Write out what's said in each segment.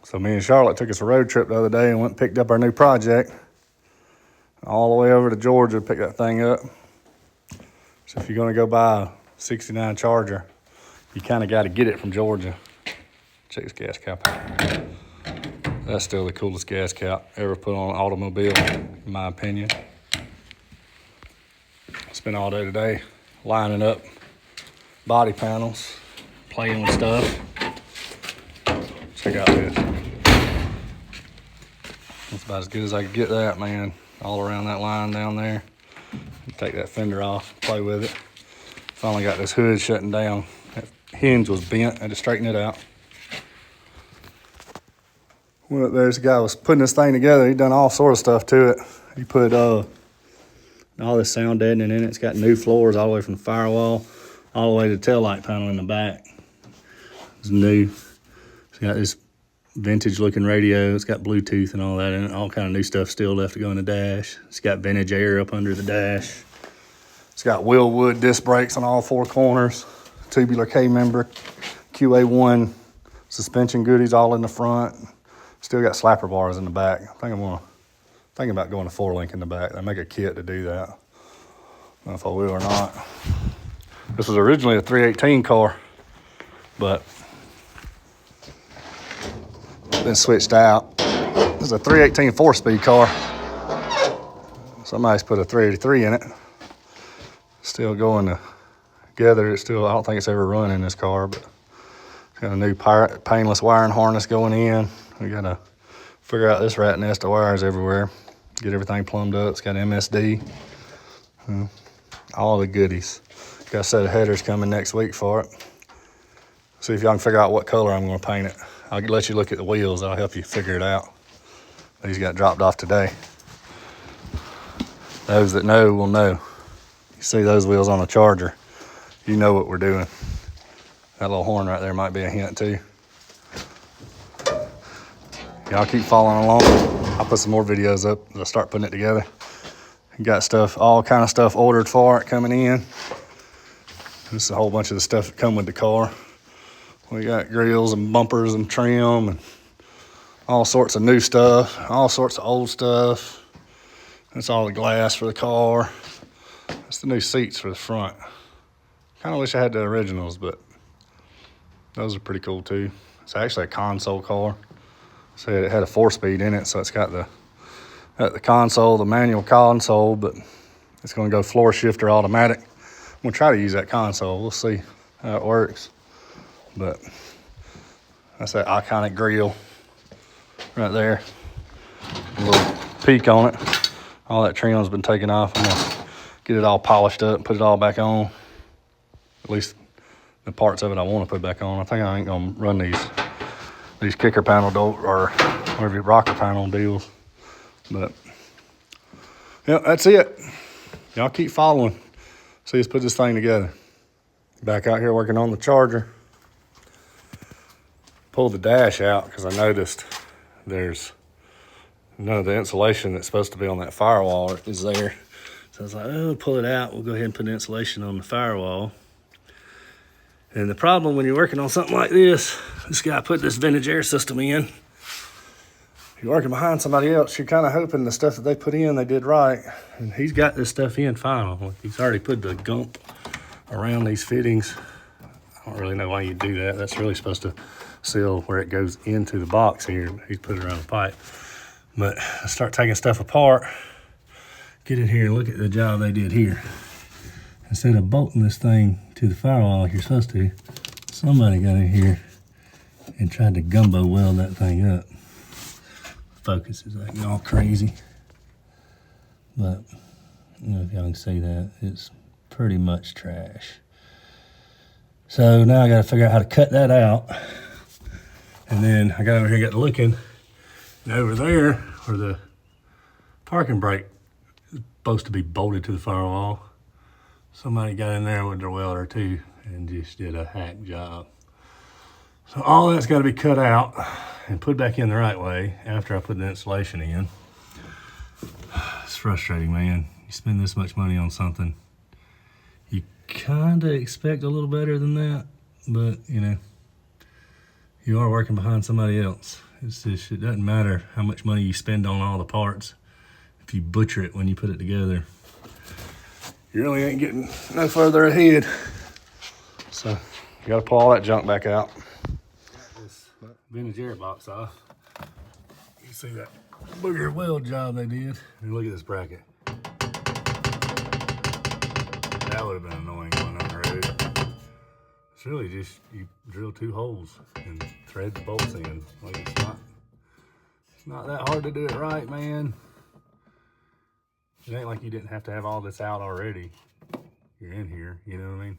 So me and Charlotte took us a road trip the other day and went and picked up our new project. All the way over to Georgia to pick that thing up. So if you're gonna go buy a 69 Charger, you kind of got to get it from Georgia. Check this gas cap out. That's still the coolest gas cap ever put on an automobile, in my opinion. Spent all day today lining up body panels, playing with stuff. Check out this. That's about as good as I could get that, man. All around that line down there. Take that fender off, play with it. Finally got this hood shutting down. That hinge was bent, I had to straighten it out. Well, there's a guy was putting this thing together. He done all sort of stuff to it. He put all this sound deadening in it. It's got new floors all the way from the firewall all the way to the taillight panel in the back. It's new. It's got this vintage looking radio. It's got Bluetooth and all that in it. All kind of new stuff still left to go in the dash. It's got vintage air up under the dash. It's got Willwood disc brakes on all four corners. Tubular K-member. QA1 suspension goodies all in the front. Still got slapper bars in the back. I think I'm thinking about going to 4-link in the back. They make a kit to do that. I don't know if I will or not. This was originally a 318 car, but been switched out. This is a 318 4-speed car. Somebody's put a 383 in it. Still going together. I don't think it's ever run in this car, but it's got a new painless wiring harness going in. We gotta figure out this rat nest of wires everywhere. Get everything plumbed up. It's got MSD. All the goodies. Got a set of headers coming next week for it. See if y'all can figure out what color I'm gonna paint it. I'll let you look at the wheels. That'll help you figure it out. These got dropped off today. Those that know will know. You see those wheels on a Charger, you know what we're doing. That little horn right there might be a hint too. Y'all keep following along. I'll put some more videos up as I start putting it together. Got stuff, all kind of stuff ordered for it coming in. This is a whole bunch of the stuff that come with the car. We got grills and bumpers and trim and all sorts of new stuff, all sorts of old stuff. That's all the glass for the car. That's the new seats for the front. Kind of wish I had the originals, but those are pretty cool too. It's actually a console car. So it had a 4-speed in it, so it's got the console, the manual console, but it's going to go floor shifter automatic. I'm going to try to use that console. We'll see how it works. But that's that iconic grill right there. A little peak on it. All that trim's been taken off. I'm going to get it all polished up and put it all back on. At least the parts of it I want to put back on. I think I ain't going to run these kicker panel or whatever rocker panel deals. But yeah, that's it. Y'all keep following. See us put this thing together. Back out here working on the Charger. Pulled the dash out because I noticed there's none of the insulation that's supposed to be on that firewall is there. So I was like, oh, pull it out. We'll go ahead and put insulation on the firewall. And the problem when you're working on something like this guy put this vintage air system in. You're working behind somebody else, you're kind of hoping the stuff that they put in, they did right. And he's got this stuff in final. He's already put the gump around these fittings. I don't really know why you do that. That's really supposed to seal where it goes into the box here. He's put it around the pipe. But I start taking stuff apart, get in here and look at the job they did here. Instead of bolting this thing to the firewall like you're supposed to, somebody got in here and tried to gumbo weld that thing up. Focus is like all crazy. But I don't know if y'all can see that. It's pretty much trash. So now I got to figure out how to cut that out. And then I got over here, got to looking. And over there, where the parking brake is supposed to be bolted to the firewall, somebody got in there with their welder too and just did a hack job. So all that's got to be cut out and put back in the right way after I put the insulation in. It's frustrating, man. You spend this much money on something, you kind of expect a little better than that, but you know, you are working behind somebody else, It's just, it doesn't matter how much money you spend on all the parts. If you butcher it when you put it together, you really ain't getting no further ahead. So you gotta pull all that junk back out. Got this vintage air box off. You see that booger weld job they did? And look at this bracket. That would have been annoying going on the road. It's really just, you drill 2 holes and thread the bolts in. Like it's not that hard to do it right, man. It ain't like you didn't have to have all this out already. You're in here, you know what I mean?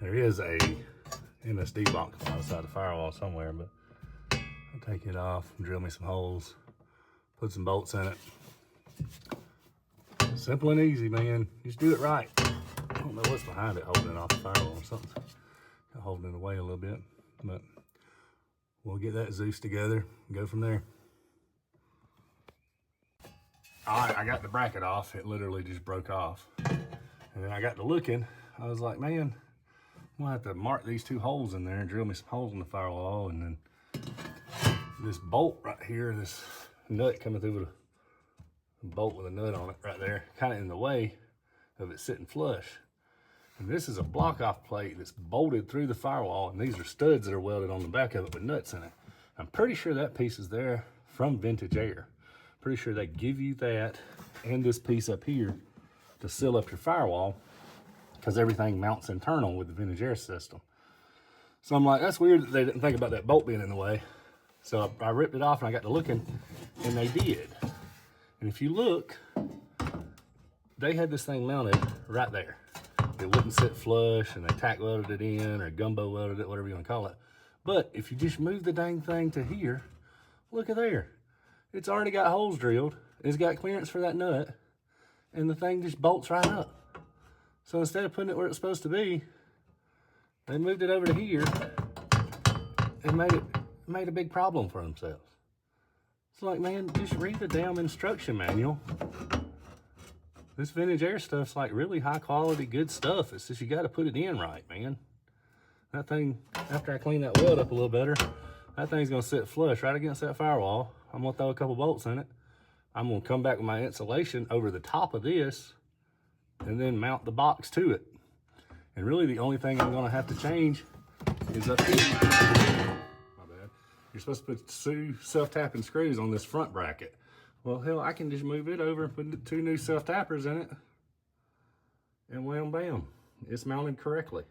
There is a MSD box outside the firewall somewhere, but I'll take it off and drill me some holes, put some bolts in it. Simple and easy, man. Just do it right. I don't know what's behind it holding it off the firewall or something. Holding it away a little bit, but we'll get that Zeus together and go from there. All right, I got the bracket off. It literally just broke off. And then I got to looking. I was like, man, I'm gonna have to mark these 2 holes in there and drill me some holes in the firewall. And then this bolt right here, this nut coming through with a bolt with a nut on it right there, kind of in the way of it sitting flush. And this is a block off plate that's bolted through the firewall, and these are studs that are welded on the back of it with nuts in it. I'm pretty sure that piece is there from Vintage Air. Pretty sure they give you that and this piece up here to seal up your firewall, because everything mounts internal with the Vintage Air system. So I'm like, that's weird that they didn't think about that bolt being in the way. So I ripped it off and I got to looking, and they did. And if you look, they had this thing mounted right there. It wouldn't sit flush, and they tack welded it in or gumbo welded it, whatever you want to call it. But if you just move the dang thing to here, look at there. It's already got holes drilled. It's got clearance for that nut, and the thing just bolts right up. So instead of putting it where it's supposed to be, they moved it over to here and made a big problem for themselves. It's like, man, just read the damn instruction manual. This Vintage Air stuff's like really high quality, good stuff. It's just you got to put it in right, man. That thing, after I clean that weld up a little better, that thing's gonna sit flush right against that firewall. I'm gonna throw a couple bolts in it. I'm gonna come back with my insulation over the top of this and then mount the box to it. And really the only thing I'm gonna have to change is up here. My bad. You're supposed to put 2 self-tapping screws on this front bracket. Well, hell, I can just move it over and put 2 new self-tappers in it, and wham bam, it's mounted correctly.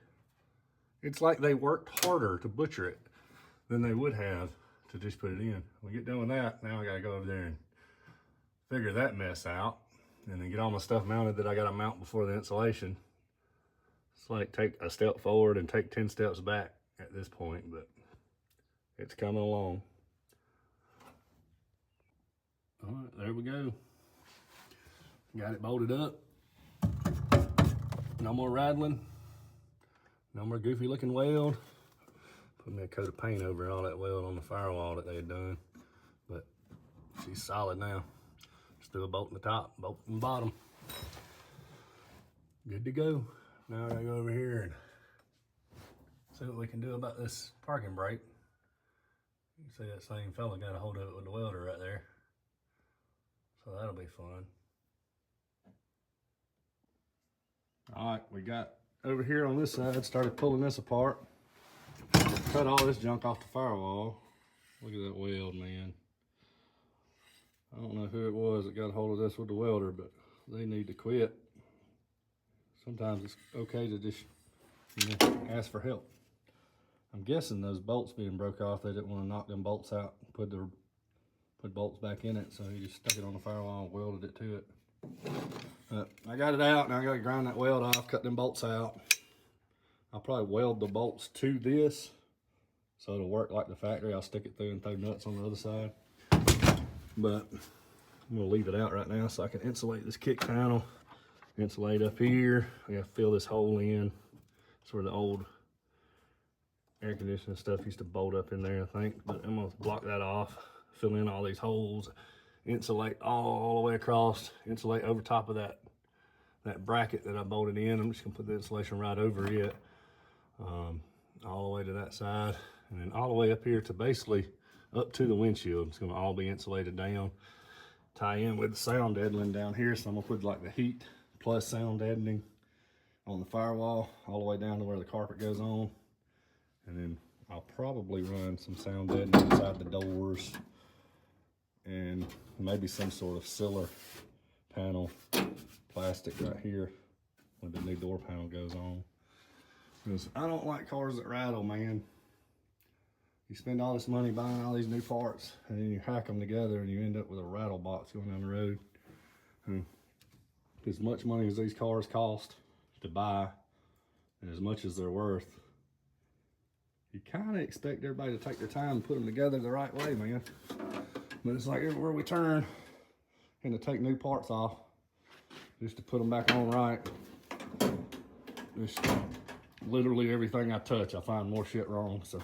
It's like they worked harder to butcher it than they would have to just put it in. We get done with that, now I gotta go over there and figure that mess out, and then get all my stuff mounted that I gotta mount before the installation. It's like take a step forward and take 10 steps back at this point, but it's coming along. All right, there we go. Got it bolted up. No more rattling. No more goofy looking weld. Put me a coat of paint over all that weld on the firewall that they had done. But she's solid now. Just do a bolt in the top, bolt in the bottom. Good to go. Now I gotta go over here and see what we can do about this parking brake. You can see that same fella got a hold of it with the welder right there. So that'll be fun. All right, we got over here on this side, started pulling this apart. Cut all this junk off the firewall. Look at that weld, man. I don't know who it was that got a hold of this with the welder, but they need to quit. Sometimes it's okay to just, ask for help. I'm guessing those bolts being broke off, they didn't want to knock them bolts out and put bolts back in it, so he just stuck it on the firewall and welded it to it. But I got it out, now I gotta grind that weld off, cut them bolts out. I'll probably weld the bolts to this so it'll work like the factory. I'll stick it through and throw nuts on the other side. But I'm gonna leave it out right now so I can insulate this kick panel. Insulate up here. I gotta fill this hole in. It's where the old air conditioning stuff used to bolt up in there, I think. But I'm gonna block that off, fill in all these holes, insulate all the way across, insulate over top of that bracket that I bolted in. I'm just gonna put the insulation right over it, all the way to that side, and then all the way up here to basically up to the windshield. It's gonna all be insulated down. Tie in with the sound deadening down here. So I'm gonna put like the heat plus sound deadening on the firewall all the way down to where the carpet goes on. And then I'll probably run some sound deadening inside the doors and maybe some sort of Siller panel plastic right here when the new door panel goes on. Because I don't like cars that rattle, man. You spend all this money buying all these new parts and then you hack them together and you end up with a rattle box going down the road. And as much money as these cars cost to buy and as much as they're worth, you kind of expect everybody to take their time and put them together the right way, man. But it's like everywhere we turn and to take new parts off just to put them back on right. Just literally everything I touch, I find more shit wrong. So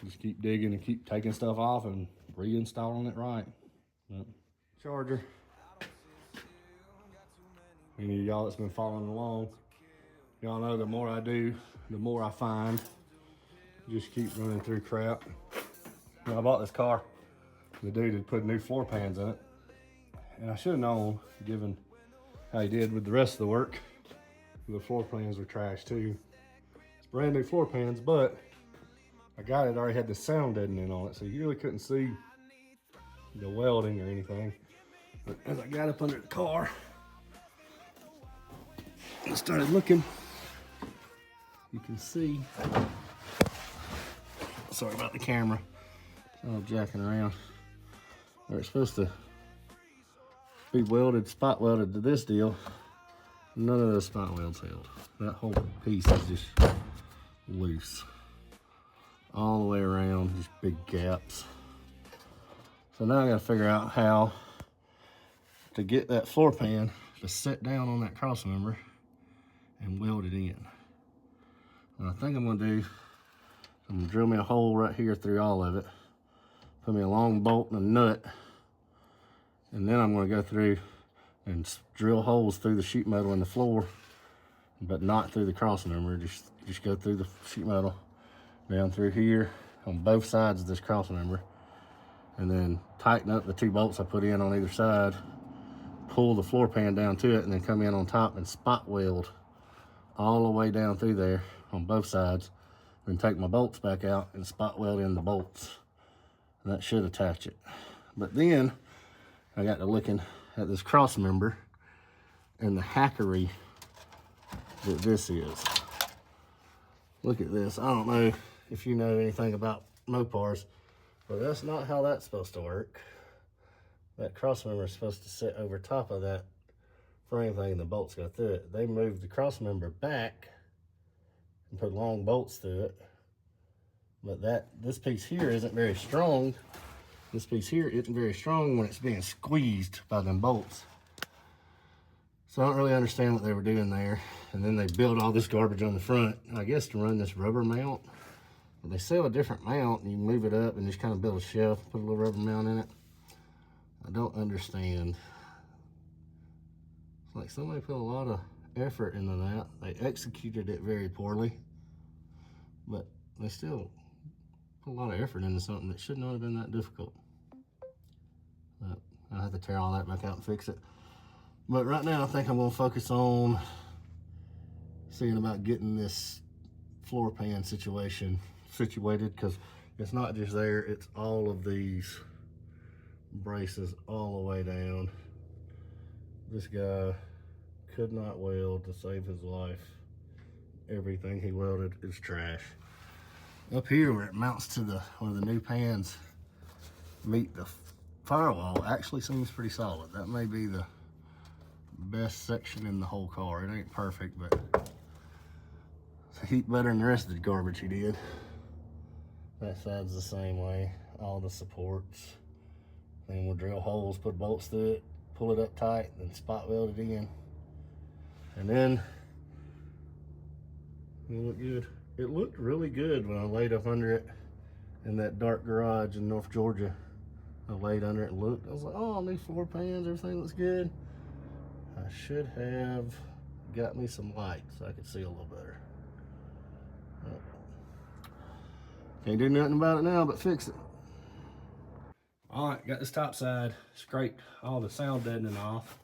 just keep digging and keep taking stuff off and reinstalling it right. Yep. Charger. Any of y'all that's been following along, y'all know the more I do, the more I find. Just keep running through crap. When I bought this car, the dude had put new floor pans in it. And I should have known, given how he did with the rest of the work, the floor pans were trash too. It's brand new floor pans, but I got it, already had the sound deadening on it, so you really couldn't see the welding or anything. But as I got up under the car and started looking, you can see, sorry about the camera, it's all jacking around. Where it's supposed to be welded, spot welded to this deal, none of the spot welds held. That whole piece is just loose. All the way around, just big gaps. So now I gotta figure out how to get that floor pan to sit down on that cross member and weld it in. And I think I'm gonna drill me a hole right here through all of it, put me a long bolt and a nut, and then I'm gonna go through and drill holes through the sheet metal in the floor, but not through the cross member. Just go through the sheet metal down through here on both sides of this cross member, and then tighten up the 2 bolts I put in on either side, pull the floor pan down to it, and then come in on top and spot weld all the way down through there on both sides, then take my bolts back out and spot weld in the bolts. And that should attach it. But then I got to looking at this cross member and the hackery that this is. Look at this. I don't know if you know anything about Mopars, but that's not how that's supposed to work. That cross member is supposed to sit over top of that frame thing and the bolts go through it. They moved the cross member back and put long bolts through it. But this piece here isn't very strong. This piece here isn't very strong when it's being squeezed by them bolts. So I don't really understand what they were doing there. And then they built all this garbage on the front, I guess to run this rubber mount. But they sell a different mount and you move it up and just kind of build a shelf, put a little rubber mount in it. I don't understand. It's like somebody put a lot of effort into that. They executed it very poorly, but they still put a lot of effort into something that should not have been that difficult. But I'll have to tear all that back out and fix it. But right now I think I'm gonna focus on seeing about getting this floor pan situation situated, because it's not just there, it's all of these braces all the way down. This guy could not weld to save his life. Everything he welded is trash. Up here where it mounts to where the new pans meet the firewall actually seems pretty solid. That may be the best section in the whole car. It ain't perfect, but it's a heap better than the rest of the garbage he did. That side's the same way, all the supports. Then we'll drill holes, put bolts through it, pull it up tight, then spot weld it in. And then it'll look good. It looked really good when I laid up under it in that dark garage in North Georgia. I laid under it and looked. I was like, oh, new floor pans, everything looks good. I should have got me some light so I could see a little better. Can't do nothing about it now but fix it. All right, got this top side, scraped all the sound deadening off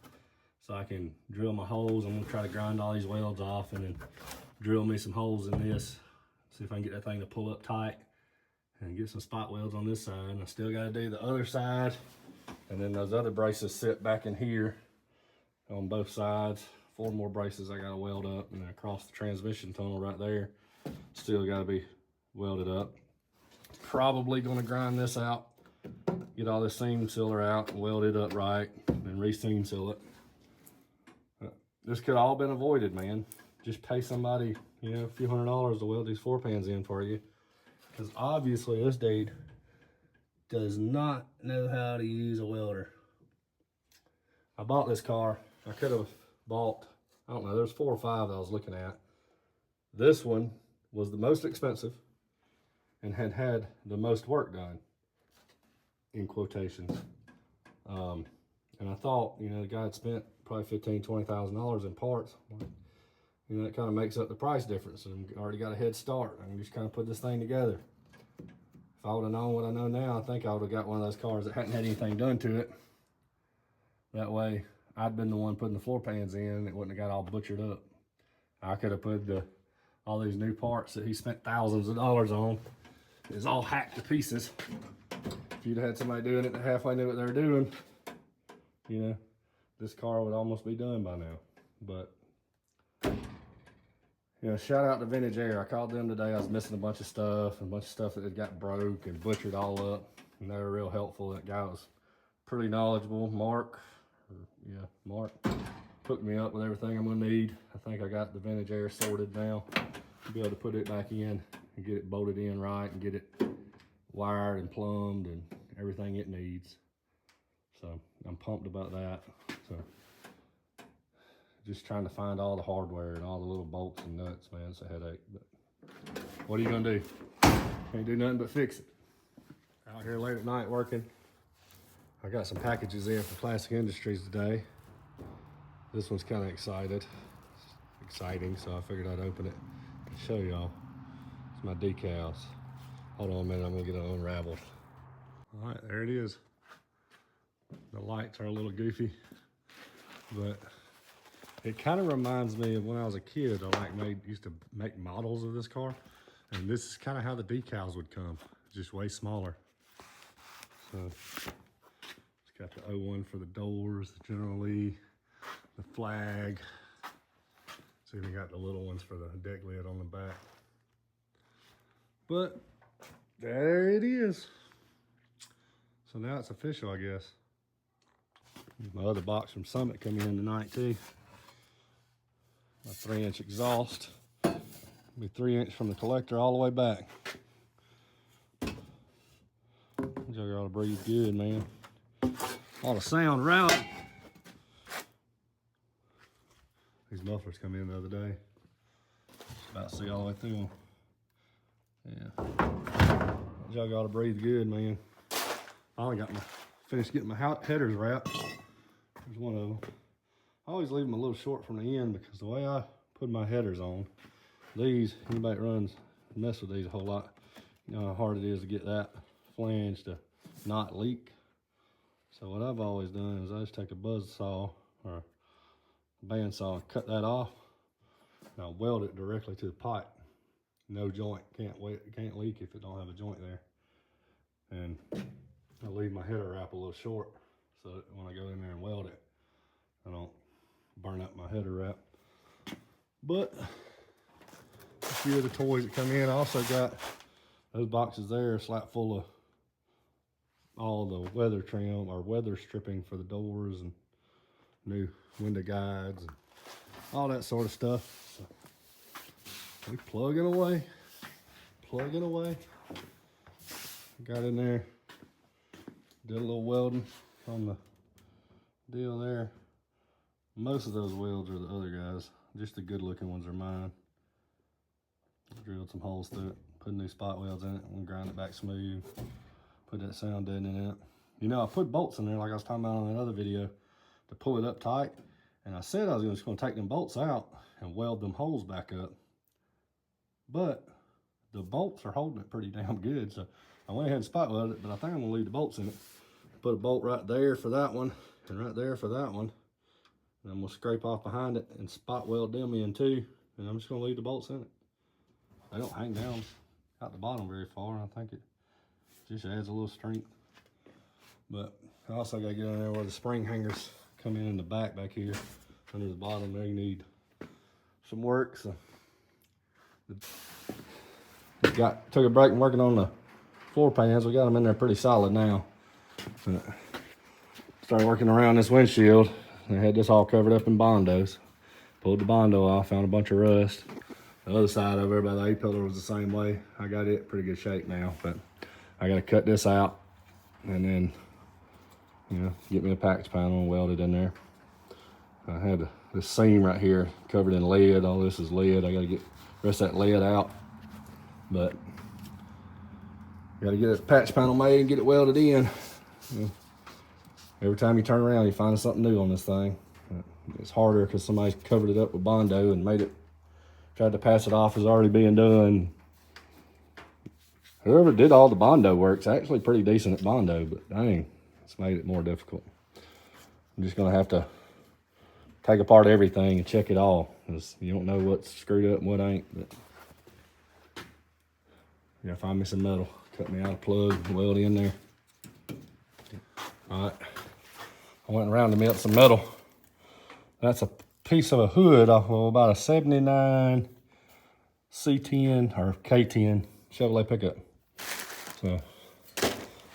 so I can drill my holes. I'm gonna try to grind all these welds off and then drill me some holes in this. See if I can get that thing to pull up tight and get some spot welds on this side. And I still gotta do the other side. And then those other braces sit back in here on both sides. 4 more braces I gotta weld up, and then across the transmission tunnel right there, still gotta be welded up. Probably gonna grind this out, get all this seam sealer out, weld it up right, and re-seam seal it. This could all been avoided, man. Just pay somebody, you know, a few $100s to weld these floor pans in for you. Because obviously this dude does not know how to use a welder. I bought this car. I could have bought, I don't know, there's 4 or 5 that I was looking at. This one was the most expensive and had the most work done, in quotations. And I thought, you know, the guy had spent probably $15,000 to $20,000 in parts. You know, that kind of makes up the price difference. And I already got a head start. I can just kind of put this thing together. If I would have known what I know now, I think I would have got one of those cars that hadn't had anything done to it. That way, I'd been the one putting the floor pans in, and it wouldn't have got all butchered up. I could have put all these new parts that he spent thousands of dollars on. It's all hacked to pieces. If you'd had somebody doing it that halfway knew what they were doing, you know, this car would almost be done by now. But, you know, shout out to Vintage Air. I called them today. I was missing a bunch of stuff that had got broke and butchered all up. And they were real helpful. That guy was pretty knowledgeable. Mark hooked me up with everything I'm gonna need. I think I got the Vintage Air sorted now. I'll be able to put it back in and get it bolted in right and get it wired and plumbed and everything it needs. So I'm pumped about that. So just trying to find all the hardware and all the little bolts and nuts, man. It's a headache, but what are you gonna do? Can't do nothing but fix it. Out here late at night working. I got some packages in for Classic Industries today. This one's kind of exciting, so I figured I'd open it and show y'all. It's my decals. Hold on a minute, I'm gonna get it unraveled. All right, there it is. The lights are a little goofy, but it kind of reminds me of when I was a kid. I used to make models of this car, and this is kind of how the decals would come, just way smaller. So it's got the 01 for the doors, the General Lee, the flag. So even got the little ones for the deck lid on the back. But there it is. So now it's official, I guess. My other box from Summit coming in tonight too. My 3-inch exhaust. Be 3-inch from the collector all the way back. Y'all gotta breathe good, man. All the sound route. These mufflers come in the other day. About to see all the way through them. Yeah. Y'all gotta breathe good, man. I only got finished getting my headers wrapped. There's one of them. I always leave them a little short from the end because the way I put my headers on, these, anybody that mess with these a whole lot, you know how hard it is to get that flange to not leak. So what I've always done is I just take a buzz saw or a bandsaw and cut that off. And I'll weld it directly to the pipe. No joint, can't leak if it don't have a joint there. And I leave my header wrap a little short so that when I go in there and weld it, I don't burn up my header wrap. But a few of the toys that come in, I also got those boxes there, slap full of all the weather trim or weather stripping for the doors and new window guides and all that sort of stuff. So we plugging away. Got in there, did a little welding on the deal there. Most of those welds are the other guys. Just the good looking ones are mine. Drilled some holes through it, put new spot welds in it, and grind it back smooth. Put that sound deadening in it. You know, I put bolts in there like I was talking about on that other video to pull it up tight. And I said I was just gonna take them bolts out and weld them holes back up. But the bolts are holding it pretty damn good. So I went ahead and spot welded it, but I think I'm gonna leave the bolts in it put a bolt right there for that one and right there for that one. And I'm gonna scrape off behind it and spot weld them in too. And I'm just gonna leave the bolts in it. They don't hang down out the bottom very far, and I think it just adds a little strength. But I also gotta get in there where the spring hangers come in the back here under the bottom. They need some work. So took a break and working on the floor pans. We got them in there pretty solid now. Started working around this windshield. I had this all covered up in Bondos. Pulled the Bondo off, found a bunch of rust. The other side over there by the A-pillar was the same way. I got it pretty good shape now, but I gotta cut this out and then, you know, get me a patch panel and weld it in there. I had this seam right here covered in lead. All this is lead. I gotta get the rest of that lead out, but gotta get a patch panel made and get it welded in. You know, every time you turn around, you find something new on this thing. It's harder because somebody covered it up with Bondo and tried to pass it off as already being done. Whoever did all the Bondo work's actually pretty decent at Bondo, but dang, it's made it more difficult. I'm just gonna have to take apart everything and check it all, because you don't know what's screwed up and what ain't. But you gotta find me some metal, cut me out a plug, weld in there. All right, I went around to melt some metal. That's a piece of a hood off of about a 79 C10 or K10 Chevrolet pickup. So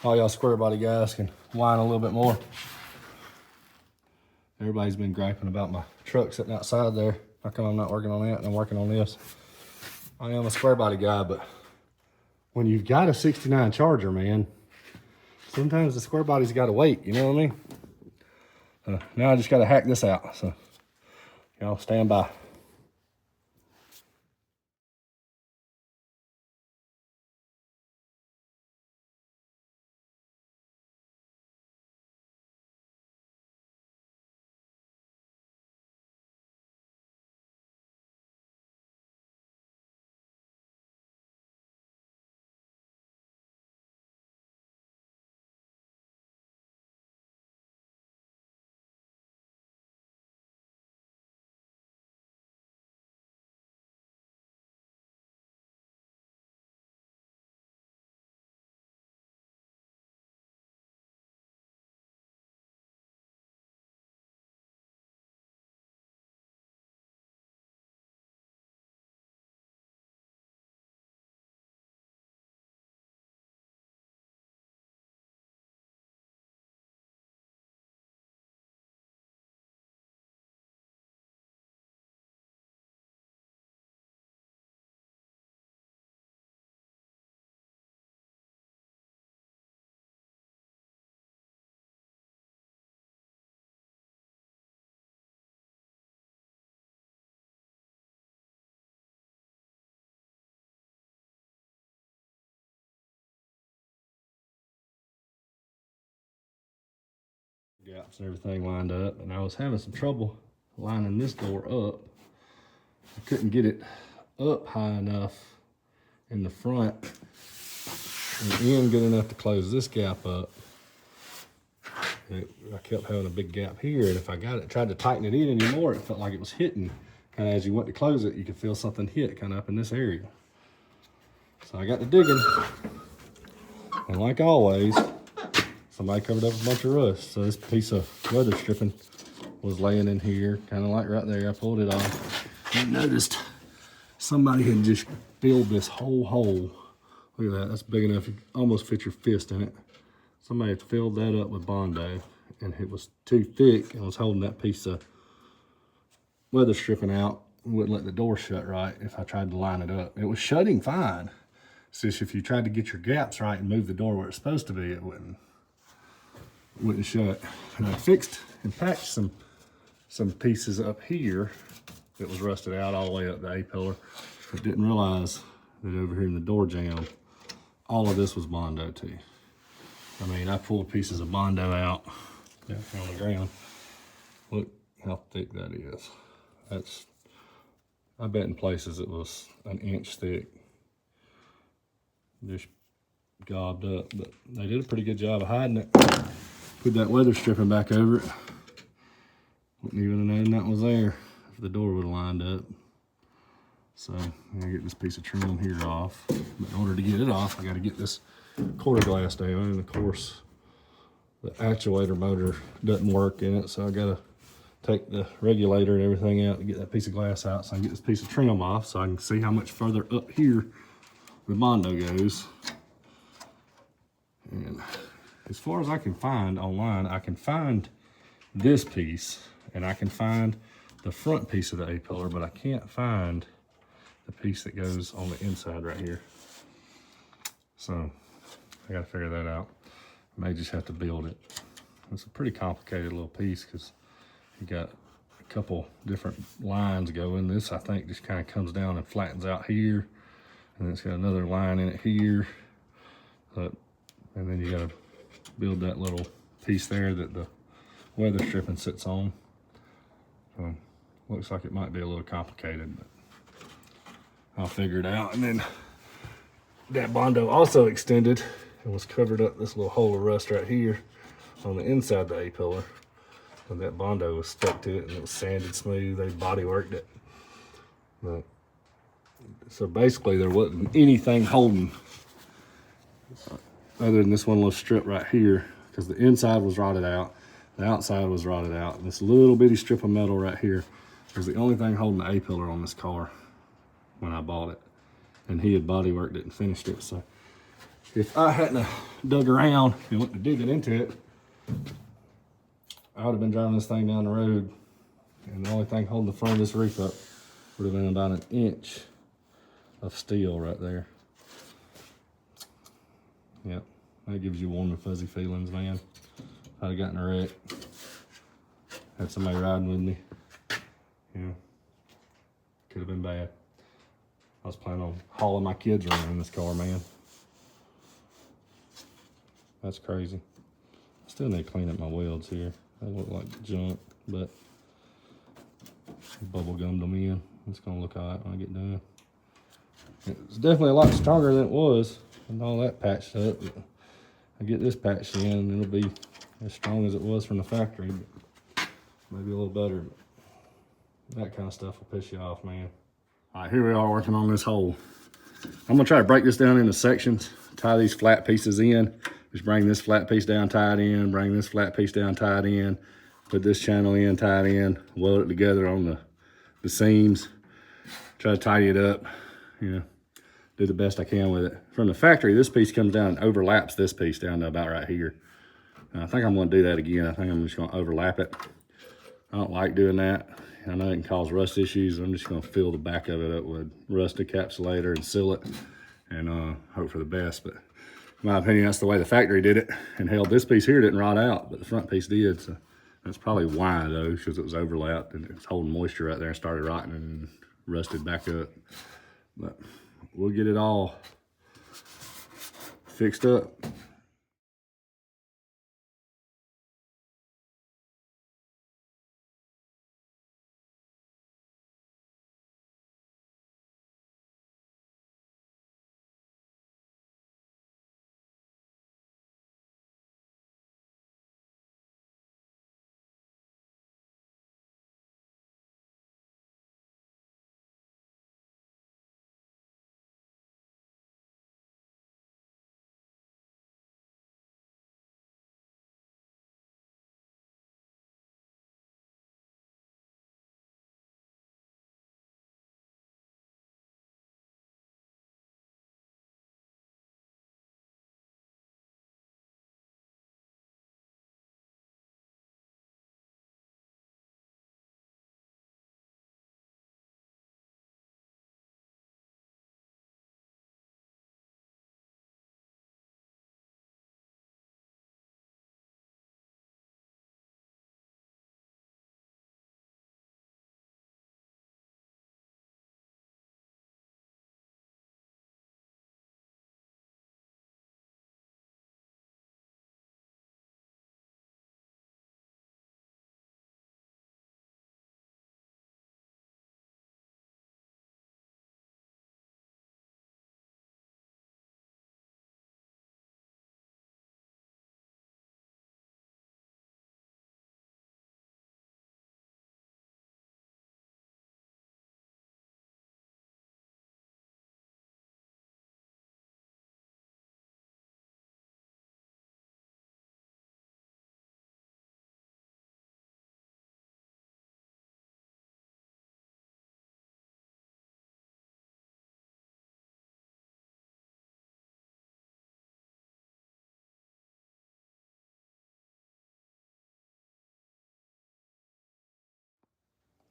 all y'all square body guys can whine a little bit more. Everybody's been griping about my truck sitting outside there. How come I'm not working on that and I'm working on this? I am a square body guy, but when you've got a 69 Charger, man, sometimes the square body's got to wait, you know what I mean? Now I just got to hack this out, so y'all stand by. Gaps and everything lined up, and I was having some trouble lining this door up. I couldn't get it up high enough in the front and in good enough to close this gap up. I kept having a big gap here, and if I tried to tighten it in anymore, it felt like it was hitting. Kind of as you went to close it, you could feel something hit kind of up in this area. So I got to digging, and like always, somebody covered up a bunch of rust. So this piece of weather stripping was laying in here, kind of like right there. I pulled it off. And noticed somebody had just filled this whole hole. Look at that, that's big enough, you almost fit your fist in it. Somebody had filled that up with Bondo, and it was too thick and was holding that piece of weather stripping out and wouldn't let the door shut right if I tried to line it up. It was shutting fine. It's just if you tried to get your gaps right and move the door where it's supposed to be, it wouldn't shut. And I fixed and patched some pieces up here that was rusted out all the way up the A-pillar, but didn't realize that over here in the door jamb, all of this was Bondo too. I mean, I pulled pieces of Bondo out on the ground. Look how thick that is. I bet in places it was an inch thick. Just gobbed up, but they did a pretty good job of hiding it. Put that weather stripping back over it. Wouldn't even have known that was there if the door would have lined up. So I'm gonna get this piece of trim here off. But in order to get it off, I gotta get this quarter glass down, and of course the actuator motor doesn't work in it, so I gotta take the regulator and everything out to get that piece of glass out so I can get this piece of trim off so I can see how much further up here the Bondo goes. And as far as I can find online, I can find this piece and I can find the front piece of the A-pillar, but I can't find the piece that goes on the inside right here. So I gotta figure that out. I may just have to build it. It's a pretty complicated little piece because you got a couple different lines going. This, I think, just kind of comes down and flattens out here. And then it's got another line in it here. And then you got to build that little piece there that the weather stripping sits on. So looks like it might be a little complicated, but I'll figure it out. And then that Bondo also extended and was covered up this little hole of rust right here on the inside of the A-pillar. And that Bondo was stuck to it and it was sanded smooth. They body worked it. But, so basically there wasn't anything holding other than this one little strip right here, because the inside was rotted out, the outside was rotted out. And this little bitty strip of metal right here was the only thing holding the A-pillar on this car when I bought it. And he had body worked it and finished it. So if I hadn't dug around and went to digging into it, I would have been driving this thing down the road, and the only thing holding the front of this roof up would have been about an inch of steel right there. Yep, that gives you warm and fuzzy feelings, man. I'd have gotten a wreck, had somebody riding with me, you know, could have been bad. I was planning on hauling my kids around in this car, man. That's crazy. I still need to clean up my welds here. They look like junk, but bubble gummed them in. It's gonna look all right when I get done. It's definitely a lot stronger than it was, and all that patched up. I get this patched in, and it'll be as strong as it was from the factory, but maybe a little better. But that kind of stuff will piss you off, man. All right, here we are working on this hole. I'm gonna try to break this down into sections, tie these flat pieces in. Just bring this flat piece down, tie it in, bring this flat piece down, tie it in, put this channel in, tie it in, weld it together on the seams, try to tidy it up, you know, do the best I can with it. From the factory, this piece comes down and overlaps this piece down to about right here. And I think I'm gonna do that again. I think I'm just gonna overlap it. I don't like doing that. I know it can cause rust issues. I'm just gonna fill the back of it up with rust encapsulator and seal it and hope for the best. But in my opinion, that's the way the factory did it. And hell, this piece here didn't rot out, but the front piece did. So that's probably why though, because it was overlapped and it was holding moisture right there and started rotting and rusted back up. But we'll get it all fixed up.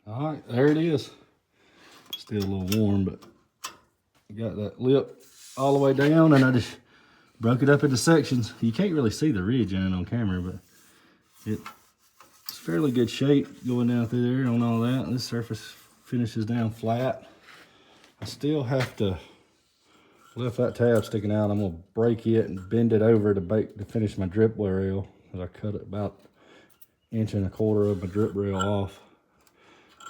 All right, there it is. Still a little warm, but I got that lip all the way down, and I just broke it up into sections. You can't really see the ridge in it on camera, but it's fairly good shape going down through there on all that. This surface finishes down flat. I still have to lift that tab sticking out. I'm gonna break it and bend it over to finish my drip rail, because I cut it about 1.25 inches of my drip rail off.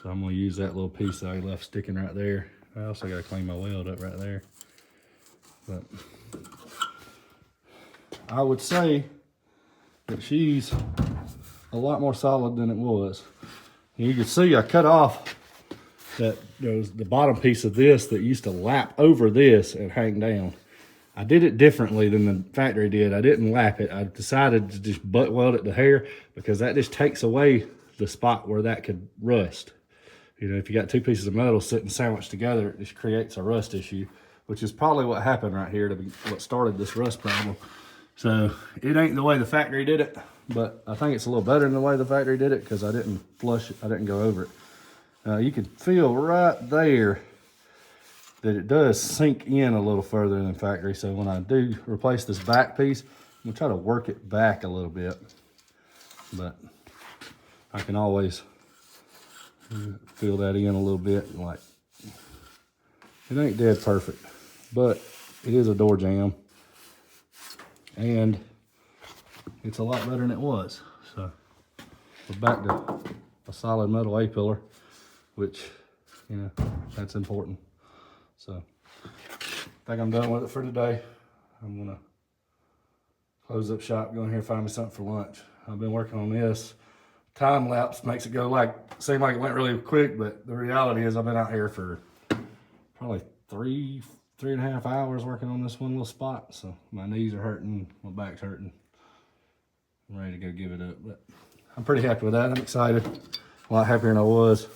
So I'm gonna use that little piece that I left sticking right there. I also gotta clean my weld up right there. But I would say that she's a lot more solid than it was. And you can see I cut off that the bottom piece of this that used to lap over this and hang down. I did it differently than the factory did. I didn't lap it. I decided to just butt weld it to hair, because that just takes away the spot where that could rust. You know, if you got two pieces of metal sitting sandwiched together, it just creates a rust issue, which is probably what happened right here to be what started this rust problem. So it ain't the way the factory did it, but I think it's a little better than the way the factory did it, because I didn't flush it, I didn't go over it. You can feel right there that it does sink in a little further than factory. So when I do replace this back piece, I'm gonna try to work it back a little bit, but I can always fill that in a little bit. Like, it ain't dead perfect, but it is a door jamb, and it's a lot better than it was. So we're back to a solid metal A-pillar, which, you know, that's important. So I think I'm done with it for today. I'm gonna close up shop, go in here and find me something for lunch. I've been working on this. Time lapse makes it go seem like it went really quick, but the reality is I've been out here for probably three and a half hours working on this one little spot. So my knees are hurting, my back's hurting. I'm ready to go give it up, but I'm pretty happy with that. I'm excited, a lot happier than I was.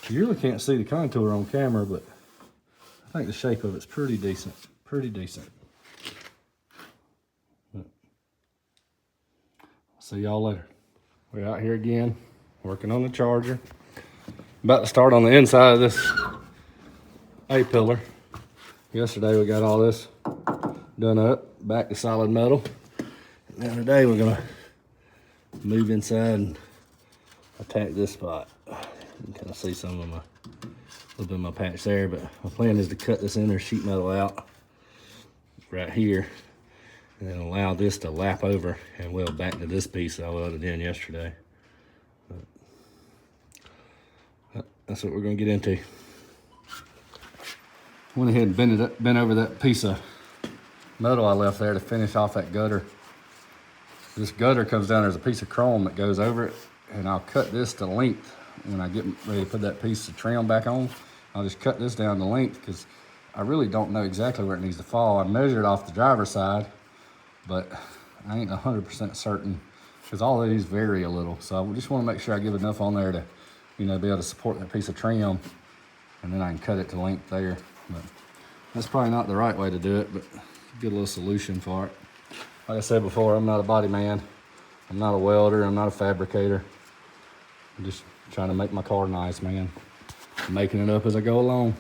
You really can't see the contour on camera, but I think the shape of it's pretty decent, But I'll see y'all later. We're out here again, working on the charger. About to start on the inside of this A-pillar. Yesterday we got all this done up, back to solid metal. And then today we're gonna move inside and attack this spot. You can kind of see some of a little bit of my patch there, but my plan is to cut this inner sheet metal out right here, and then allow this to lap over and weld back to this piece that I welded in yesterday. But that's what we're gonna get into. Went ahead and bent over that piece of metal I left there to finish off that gutter. This gutter comes down, there's a piece of chrome that goes over it, and I'll cut this to length. When I get ready to put that piece of trim back on, I'll just cut this down to length, because I really don't know exactly where it needs to fall. I measured off the driver's side, but I ain't 100% certain, because all of these vary a little. So I just want to make sure I give enough on there to, you know, be able to support that piece of trim, and then I can cut it to length there. But that's probably not the right way to do it, but a good little solution for it. Like I said before, I'm not a body man. I'm not a welder. I'm not a fabricator. I'm just trying to make my car nice, man. I'm making it up as I go along.